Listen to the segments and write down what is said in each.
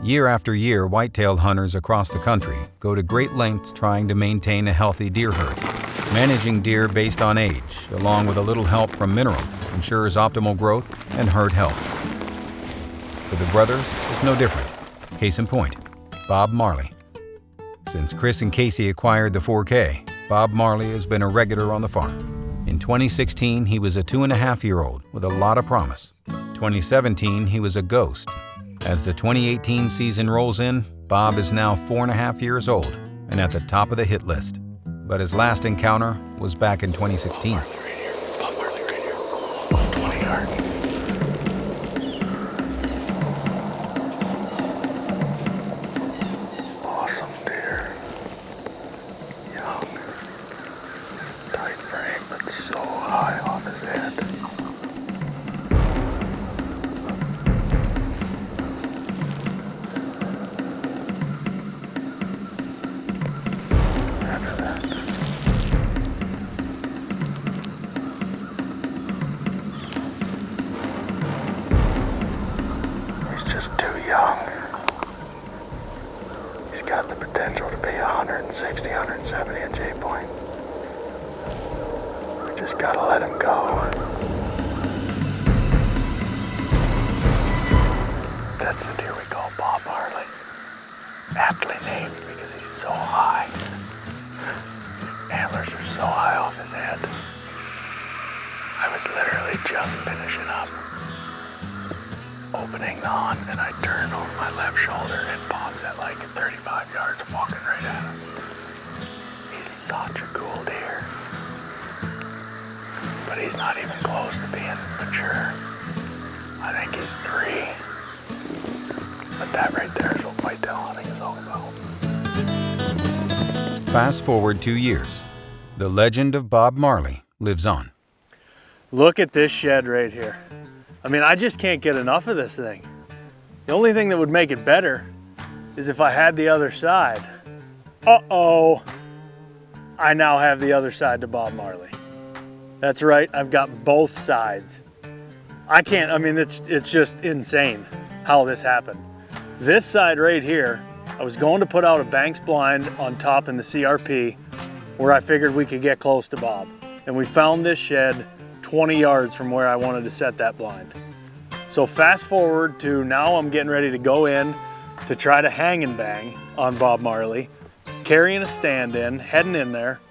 Year after year, white-tailed hunters across the country go to great lengths trying to maintain a healthy deer herd. Managing deer based on age, along with a little help from mineral, ensures optimal growth and herd health. For the brothers, it's no different. Case in point, Bob Marley. Since Chris and Casey acquired the 4K, Bob Marley has been a regular on the farm. In 2016, he was a 2.5-year-old with a lot of promise. 2017, he was a ghost. As the 2018 season rolls in, Bob is now 4.5 years old and at the top of the hit list. But his last encounter was back in 2016. Bob Marley right here. 20 yards. Awesome deer. Young. Tight frame, but so high off his head. Just too young. He's got the potential to be 160, 170 at J point. We just gotta let him go. That's the deer we call Bob Marley. Aptly named because he's so high. Antlers are so high off his head. I was literally just finishing up, opening on, and I turn over my left shoulder and Bob's at like 35 yards walking right at us. He's such a cool deer. But he's not even close to being mature. I think he's 3. But that right there is what whitetail hunting is all about. Fast forward 2 years. The legend of Bob Marley lives on. Look at this shed right here. I mean, I just can't get enough of this thing. The only thing that would make it better is if I had the other side. Uh-oh. I now have the other side to Bob Marley. That's right, I've got both sides. I can't, I mean, it's just insane how this happened. This side right here, I was going to put out a Banks blind on top in the CRP where I figured we could get close to Bob. And we found this shed 20 yards from where I wanted to set that blind. So fast forward to now I'm getting ready to go in to try to hang and bang on Bob Marley, carrying a stand in, heading in there.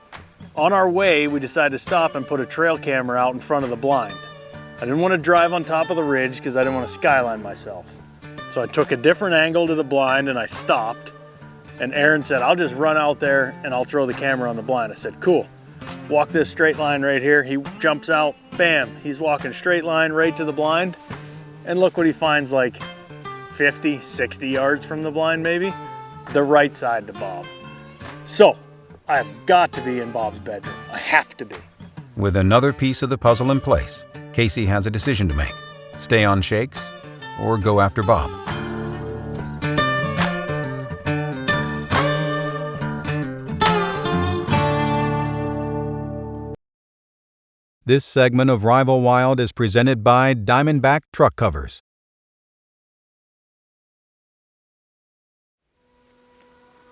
On our way, we decided to stop and put a trail camera out in front of the blind. I didn't want to drive on top of the ridge because I didn't want to skyline myself. So I took a different angle to the blind and I stopped. And Aaron said, I'll just run out there and I'll throw the camera on the blind. I said, cool. Walk this straight line right here. He jumps out, bam, he's walking straight line right to the blind. And look what he finds, like 50, 60 yards from the blind maybe, the right side to Bob. So I've got to be in Bob's bedroom. I have to be. With another piece of the puzzle in place, Casey has a decision to make. Stay on shakes or go after Bob. This segment of Rival Wild is presented by Diamondback Truck Covers.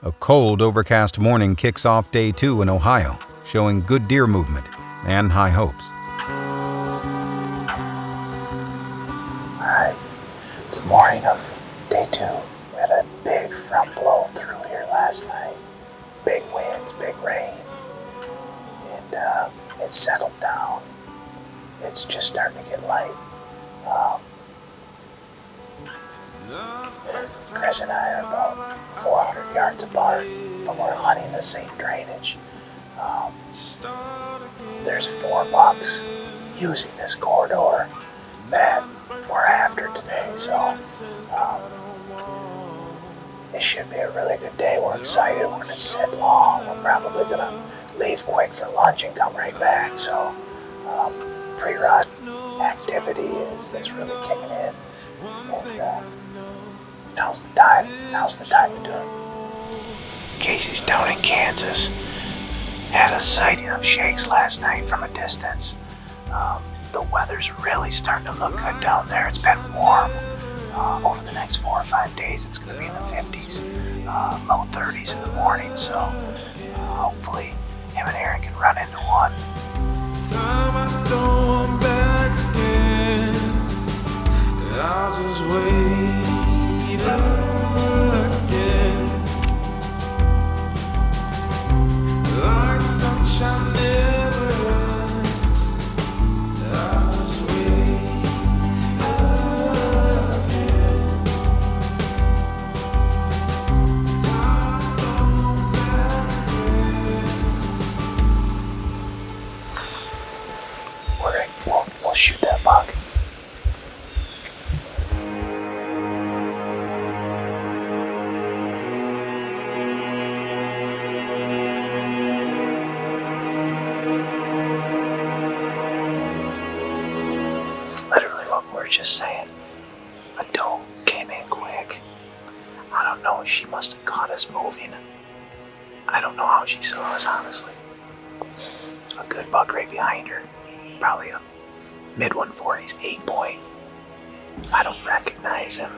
A cold, overcast morning kicks off day 2 in Ohio, showing good deer movement and high hopes. All right, it's the morning of day 2. We had a big front blow through here last night. Big winds, big rain, and it's settled down. It's just starting to get light. Chris and I are about 400 yards apart, but we're hunting the same drainage. There's 4 bucks using this corridor that we're after today, so it should be a really good day. We're excited. We're going to sit long. We're probably going to leave quick for lunch and come right back. So pre-rut activity is really kicking in. And now's the time. Now's the time to do it. Casey's down in Kansas. Had a sighting of shakes last night from a distance. The weather's really starting to look good down there. It's been warm. over the next 4 or 5 days, it's going to be in the 50s, low 30s in the morning. So hopefully him and Aaron can run into one. Time I throw them back again, I'll just wait again. Like the sunshine never ends, I'll just wait again. Time I throw them back again. We'll shoot that buck. Literally what we were just saying. A doe came in quick. I don't know, she must have caught us moving. I don't know how she saw us, honestly. A good buck right behind her. Probably a mid-140s 8-point. I don't recognize him.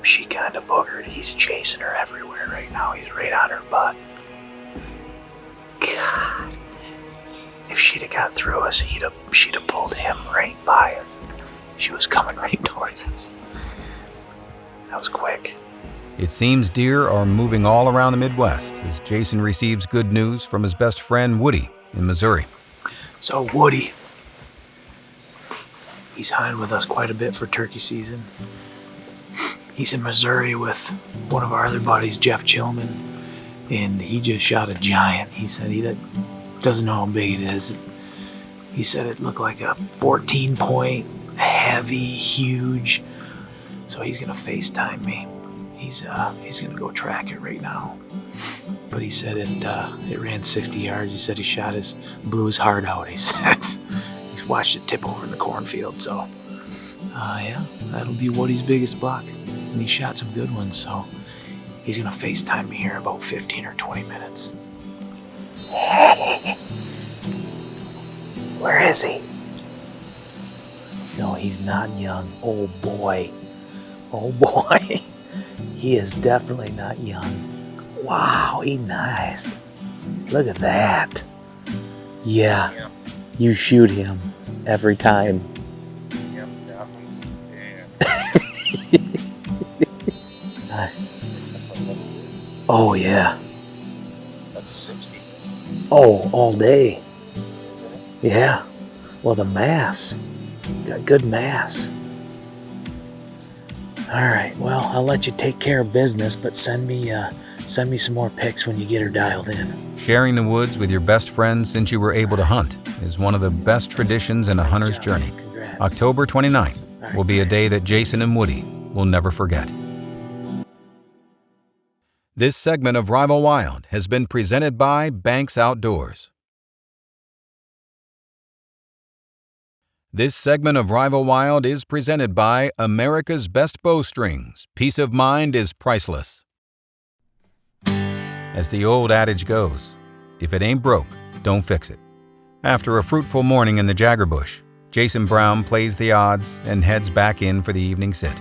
She kind of boogered. He's chasing her everywhere right now. He's right on her butt. God. If she'd have got through us, she'd have pulled him right by us. She was coming right towards us. That was quick. It seems deer are moving all around the Midwest as Jason receives good news from his best friend Woody in Missouri. So Woody, he's hunted with us quite a bit for turkey season. He's in Missouri with one of our other buddies, Jeff Chillman, and he just shot a giant. He said he doesn't know how big it is. He said it looked like a 14-point, heavy, huge. So he's gonna FaceTime me. He's gonna go track it right now. But he said it ran 60 yards. He said blew his heart out. He said he's watched it tip over in the cornfield. So yeah, that'll be Woody's biggest buck. And he shot some good ones, so he's gonna FaceTime me here in about 15 or 20 minutes. Where is he? No, he's not young. Oh boy. Oh boy. He is definitely not young. Wow, he's nice. Look at that. Yeah, you shoot him every time. Yep, that one's damn. That's my best. Oh yeah. That's 60, Oh, all day. isn't it? Yeah. Well, the mass. Got good mass. All right. Well, I'll let you take care of business, but send me some more pics when you get her dialed in. Sharing the woods with your best friend since you were able to hunt is one of the best traditions in a hunter's journey. Congrats. October 29th will be a day that Jason and Woody will never forget. This segment of Rival Wild has been presented by Banks Outdoors. This segment of Rival Wild is presented by America's Best Bowstrings. Peace of mind is priceless. As the old adage goes, if it ain't broke, don't fix it. After a fruitful morning in the Jagger Bush, Jason Brown plays the odds and heads back in for the evening sit.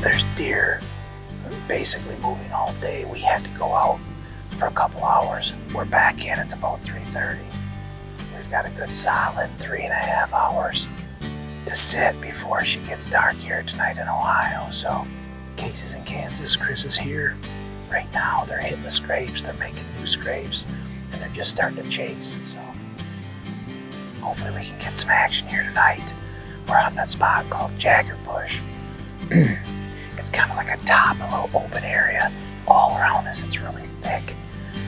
There's deer basically moving all day. We had to go out for a couple hours. We're back in. It's about 3:30. We've got a good solid 3.5 hours to sit before she gets dark here tonight in Ohio. So, Casey's in Kansas. Chris is here. Right now, they're hitting the scrapes. They're making new scrapes, and they're just starting to chase. So, hopefully, we can get some action here tonight. We're hunting a spot called Jagger Bush. It's kind of like a top, a little open area. All around us, it's really thick.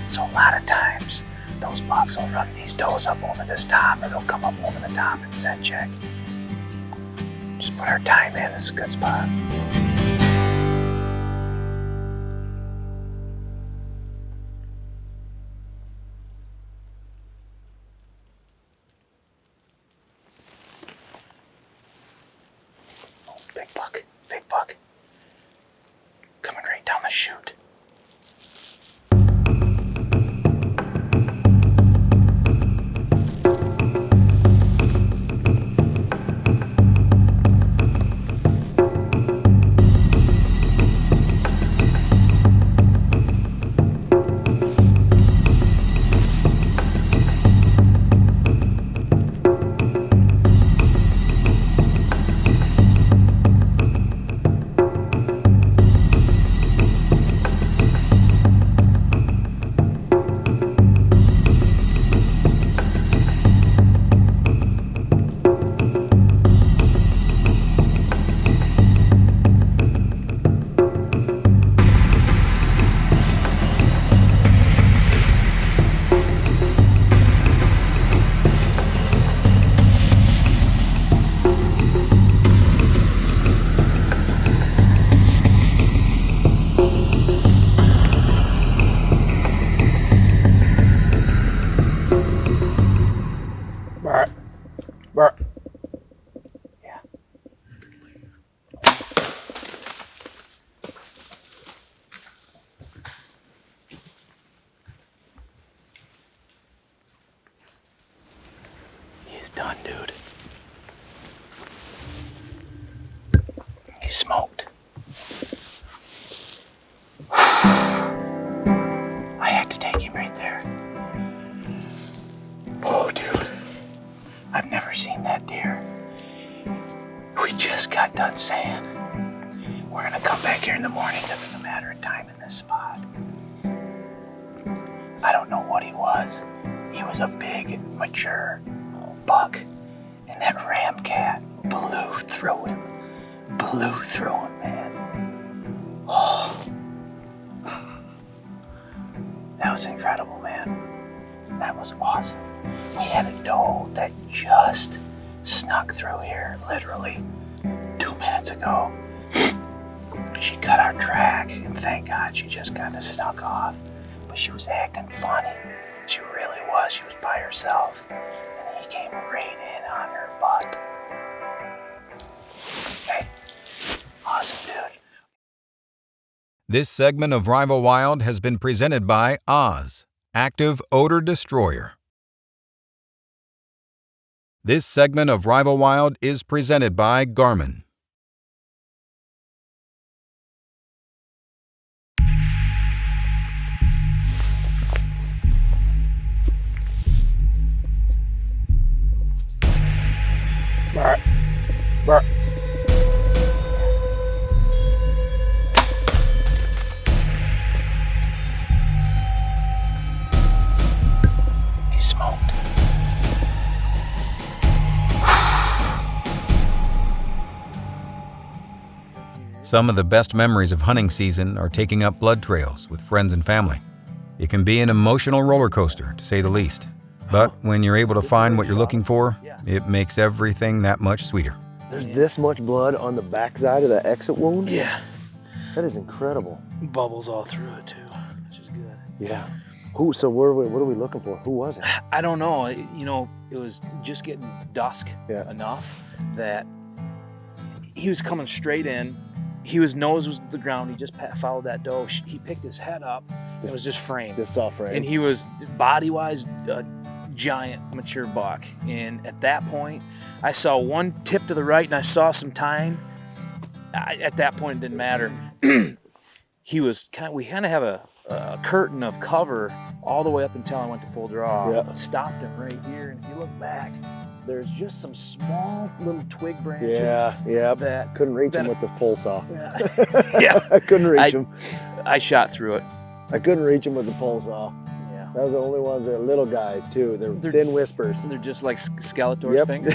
So a lot of times, those bucks will run these does up over this top, or they'll come up over the top and set check. Just put our time in. This is a good spot. the chute. Yeah. He's done, dude. He smoked. I had to take him right there. Oh, dude. I've never seen that deer. We just got done saying we're gonna come back here in the morning because it's a matter of time in this spot. I don't know what he was. He was a big, mature buck. And that ram cat blew through him. Blew through him, man. Oh. That was incredible, man. That was awesome. We had a doe that just snuck through here, literally 2 minutes ago. She cut our track, and thank God she just kind of snuck off. But she was acting funny. She really was. She was by herself. And he came right in on her butt. Hey, awesome, dude. This segment of Rival Wild has been presented by Oz, Active Odor Destroyer. This segment of Rival Wild is presented by Garmin. Bark. Bark. He smoked. Some of the best memories of hunting season are taking up blood trails with friends and family. It can be an emotional roller coaster, to say the least. But when you're able to find what you're looking for, it makes everything that much sweeter. There's this much blood on the backside of the exit wound? Yeah. That is incredible. Bubbles all through it too, which is good. Yeah. So what are we looking for? Who was it? I don't know. You know, it was just getting dusk enough that he was coming straight in. His nose was to the ground. He just followed that doe. He picked his head up. It was just framed. Just saw frame. And he was body-wise a giant mature buck. And at that point, I saw one tip to the right and I saw some tine. At that point, it didn't matter. He was we kind of have a curtain of cover all the way up until I went to full draw. Yeah. Stopped him right here, and if you look back, there's just some small little twig branches. Yeah. That couldn't reach him with this pole saw. Yeah. I couldn't reach him. I shot through it. I couldn't reach him with the pole saw. Yeah. That was the only ones. They're little guys too. They're thin whispers. They're just like Skeletor's Yep. fingers.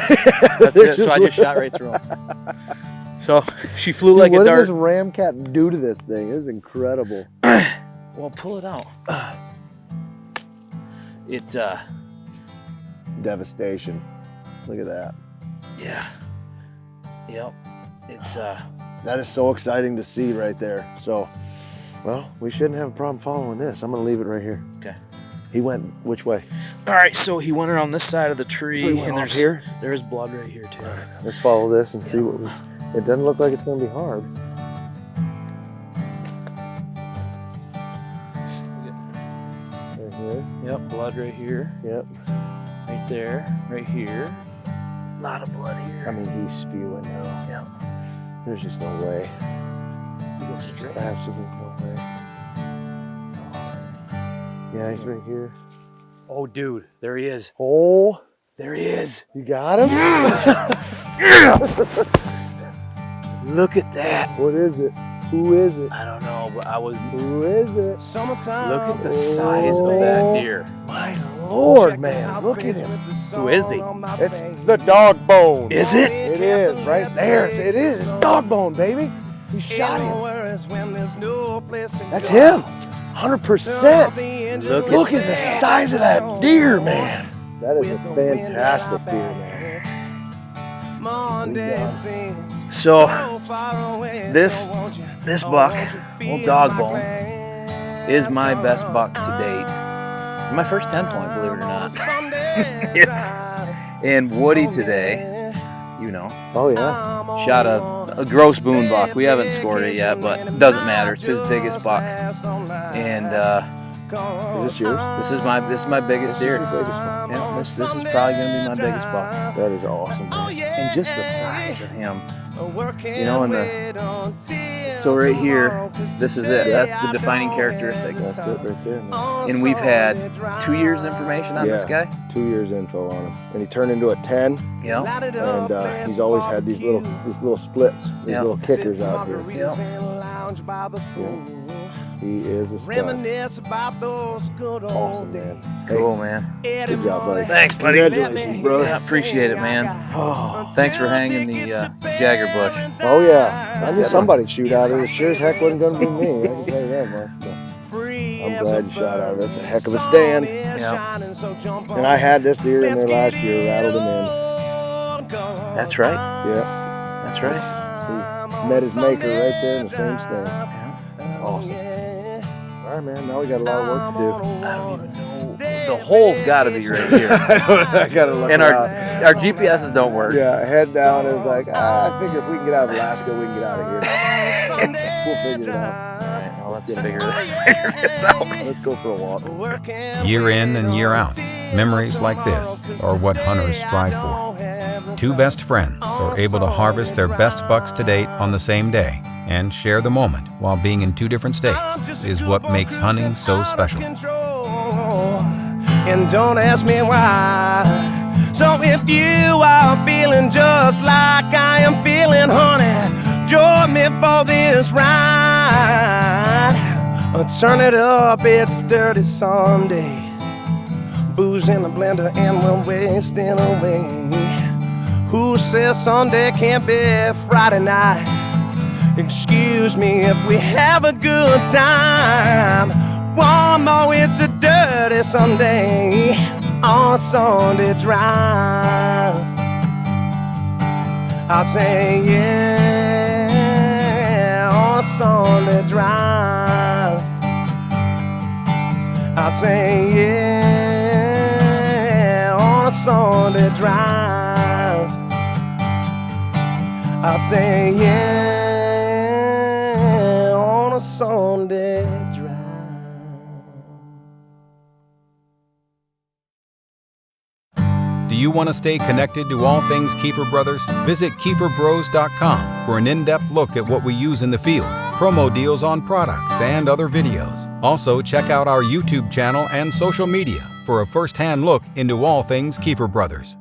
That's it. So I just shot right through him. So she flew like a what dart. did this ram cat do to this thing? It is incredible. Well, pull it out. It Devastation. Look at that. yeah. Yep. It's That is so exciting to see right there. So, well, we shouldn't have a problem following this. I'm gonna leave it right here. okay. He went which way? All right, so he went around this side of the tree, So he went and off there's here? there's blood right here too. Let's follow this and see what we. It doesn't look like it's gonna be hard. Yep, blood right here, Yep. right there, right here. A lot of blood here. I mean, he's spewing now. Yep. There's just no way. You go straight. Absolutely no way. Yeah, he's right here. Oh, dude, there he is. Oh, There he is. you got him? Look at that. What is it? Who is it? I don't know, but I was. Who is it? Look at the size of that deer. My Lord, man, look at him. Who is he? It's the dog bone. Is it? It is, right there. It is. It's dog bone, baby. We shot him. That's him. 100%. Look at the size of that deer, man. That is a fantastic deer, man. So, this buck, old dog bone, is my best buck to date. My first 10-point, believe it or not. And Woody today, you know, Oh, yeah. shot a gross boon buck. We haven't scored it yet, but it doesn't matter. It's his biggest buck. And Is this yours? this is my biggest This is deer. your biggest one. Yeah, this is probably gonna be my biggest buck. That is awesome, man. And just the size of him, you know, so right here, this is it. That's the defining characteristic. That's it right there, man. And we've had 2 years information on this guy. 2 years info on him. And he turned into a 10, Yeah. and he's always had these little splits, these Yeah. little kickers out here. Yeah. He is a stud. Awesome, man. Hey, Cool, man. good job, buddy. Thanks, buddy. Congratulations, brother. Yeah, appreciate it, man. Oh, Thanks for hanging the Jagger bush. oh yeah. I knew somebody'd shoot out of it. It sure as heck wasn't going to be me. I can tell you that much. But I'm glad you shot out of it. That's a heck of a stand. Yeah. And I had this deer in there last year, rattled him in. That's right. Yeah. That's right. He met his maker right there in the same stand. That's awesome. All right, man. Now we got a lot of work to do. I don't even know. The hole's got to be right here. I gotta look And around. our GPSs don't work. Yeah, head down. It was like, I figure if we can get out of Alaska, we can get out of here. We'll figure it out. All right, well, let's figure this out. Let's go for a walk. Year in and year out, memories like this are what hunters strive for. Two best friends are able to harvest their best bucks to date on the same day and share the moment while being in two different states is what makes hunting so special. And don't ask me why. So if you are feeling just like I am feeling, honey, join me for this ride. Turn it up, it's Dirty Sunday. Booze in the blender and we're wasting away. Who says Sunday can't be Friday night? Excuse me if we have a good time. One more, it's a Dirty Sunday on Sunday Drive. I say yeah on Sunday Drive. I say yeah on Sunday Drive. I say yeah on a Sunday Drive. Do you want to stay connected to all things Keefer Brothers? Visit KeeferBros.com for an in-depth look at what we use in the field, promo deals on products, and other videos. Also, check out our YouTube channel and social media for a first-hand look into all things Keefer Brothers.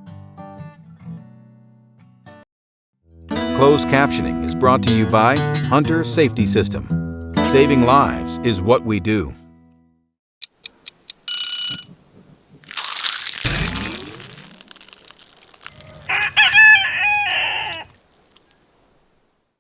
Closed captioning is brought to you by Hunter Safety System. Saving lives is what we do.